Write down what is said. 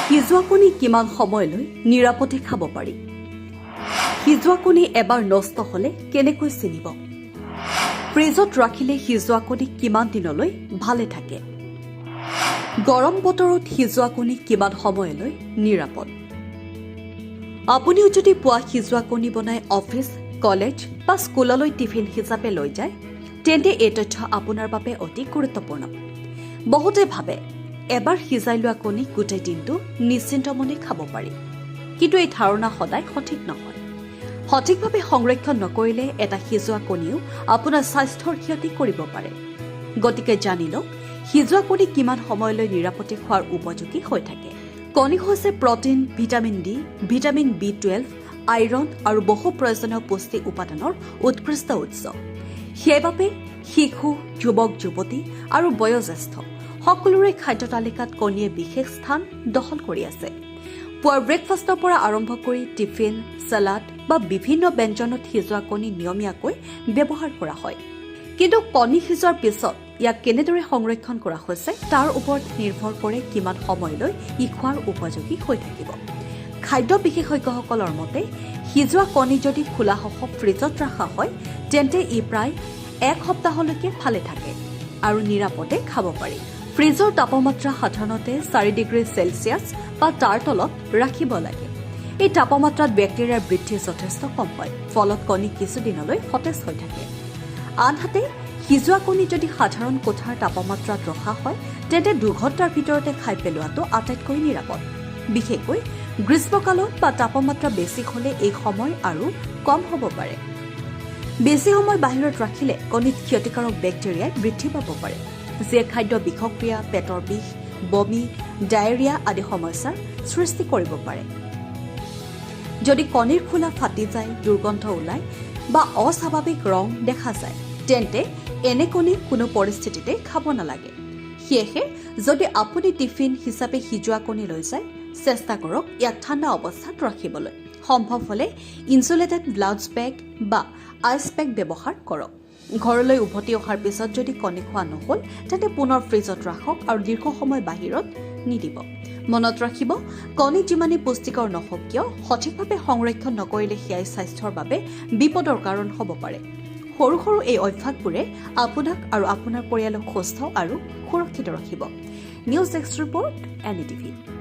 সিজোৱা কণী কিমান সময়লৈ নিৰাপদে খাব পাৰি? সিজোৱা কণী এবাৰ নষ্ট হলে কেনেকৈ চিনিব? ফ্ৰিজত ৰাখিলে সিজোৱা কণী কিমান দিনলৈ ভালে থাকে? গৰম বতৰত সিজোৱা কণী কিমান সময়লৈ নিৰাপদ? আপুনিও যদি পুৱা সিজোৱা কণী বনাই অফিচ, কলেজ বা স্কুললৈ টিফিন হিচাপে লৈ যায়, তেন্তে এই তথ্য আপোনাৰ বাবে অতি গুৰুত্বপূৰ্ণ। বহুতে ভাবে এবাৰ সিজাই লোৱা কণী গোটেই দিনটো নিশ্চিন্ত মনে খাব পাৰি, কিন্তু এই ধাৰণা সদায় সঠিক নহয়। সঠিকভাৱে সংৰক্ষণ নকৰিলে এটা সিজোৱা কণীও আপোনাৰ স্বাস্থ্যৰ ক্ষতি কৰিব পাৰে। গতিকে জানি লওক সিজোৱা কণী কিমান সময়লৈ নিৰাপদে খোৱাৰ উপযোগী হৈ থাকে। কণী হৈছে protein, vitamin D, vitamin B12, iron আৰু বহু প্ৰয়োজনীয় পুষ্টি উপাদানৰ উৎকৃষ্ট উৎস। সেইবাবে শিশু, যুৱক যুৱতী আৰু বয়োজ্যেষ্ঠ সকলোৰে খাদ্য তালিকাত কণীয়ে বিশেষ স্থান দখল কৰি আছে। পুৱাৰ ব্ৰেকফাষ্টৰ পৰা আৰম্ভ কৰি টিফিন, ছালাড বা বিভিন্ন ব্যঞ্জনত সিজোৱা কণী নিয়মীয়াকৈ ব্যৱহাৰ কৰা হয়। কিন্তু কণী সিজোৱাৰ পিছত ইয়াক কেনেদৰে সংৰক্ষণ কৰা হৈছে তাৰ ওপৰত নিৰ্ভৰ কৰে কিমান সময়লৈ ই খোৱাৰ উপযোগী হৈ থাকিব। খাদ্য বিশেষজ্ঞসকলৰ মতে সিজোৱা কণী যদি খোলাসহ ফ্ৰিজত ৰখা হয়, তেন্তে ই প্ৰায় 1 সপ্তাহলৈকে ভালে থাকে আৰু নিৰাপদে খাব পাৰি। ফ্ৰিজৰ তাপমাত্ৰা সাধাৰণতে 4 ডিগ্ৰী চেলছিয়াছ বা তাৰ তলত ৰাখিব লাগে। এই তাপমাত্ৰাত বেক্টেৰিয়াৰ বৃদ্ধি যথেষ্ট কম হয়, ফলত কণী কিছুদিনলৈ সতেজ হৈ থাকে। আনহাতে সিজোৱা কণী যদি সাধাৰণ কোঠাৰ তাপমাত্ৰাত ৰখা হয়, তেন্তে 2 ঘণ্টাৰ ভিতৰতে খাই পেলোৱাটো আটাইতকৈ নিৰাপদ। বিশেষকৈ গ্ৰীষ্মকালত বা তাপমাত্ৰা বেছি হলে এই সময় আৰু কম হ'ব পাৰে। বেছি সময় বাহিৰত ৰাখিলে কণীত ক্ষতিকাৰক বেক্টেৰিয়াই বৃদ্ধি পাব পাৰে, যিয়ে খাদ্য বিষক্ৰিয়া, পেটৰ বিষ, বমি, ডায়েৰিয়া আদি সমস্যাৰ সৃষ্টি কৰিব পাৰে। যদি কণীৰ খোলা ফাটি যায়, দুৰ্গন্ধ ওলায় বা অস্বাভাৱিক ৰং দেখা যায়, তেন্তে এনে কণী কোনো পৰিস্থিতিতে খাব নালাগে। সেয়েহে যদি আপুনি টিফিন হিচাপে সিজোৱা কণী লৈ যায়, চেষ্টা কৰক ইয়াক ঠাণ্ডা অৱস্থাত ৰাখিবলৈ। সম্ভৱ হলে ইনচুলেটেড গ্লাভছ বেগ বা আইচ পেক ব্যৱহাৰ কৰক। ঘৰলৈ উভতি অহাৰ পিছত যদি কণী খোৱা নহল, তেন্তে পুনৰ ফ্ৰিজত ৰাখক আৰু দীৰ্ঘ সময় বাহিৰত নিদিব। মনত ৰাখিব, কণী যিমানেই পুষ্টিকৰ নহওক কিয়, সঠিকভাৱে সংৰক্ষণ নকৰিলে সেয়াই স্বাস্থ্যৰ বাবে বিপদৰ কাৰণ হ'ব পাৰে। সৰু সৰু এই অভ্যাসবোৰে আপোনাক আৰু আপোনাৰ পৰিয়ালক সুস্থ আৰু সুৰক্ষিত ৰাখিব। News desk report, NDTV।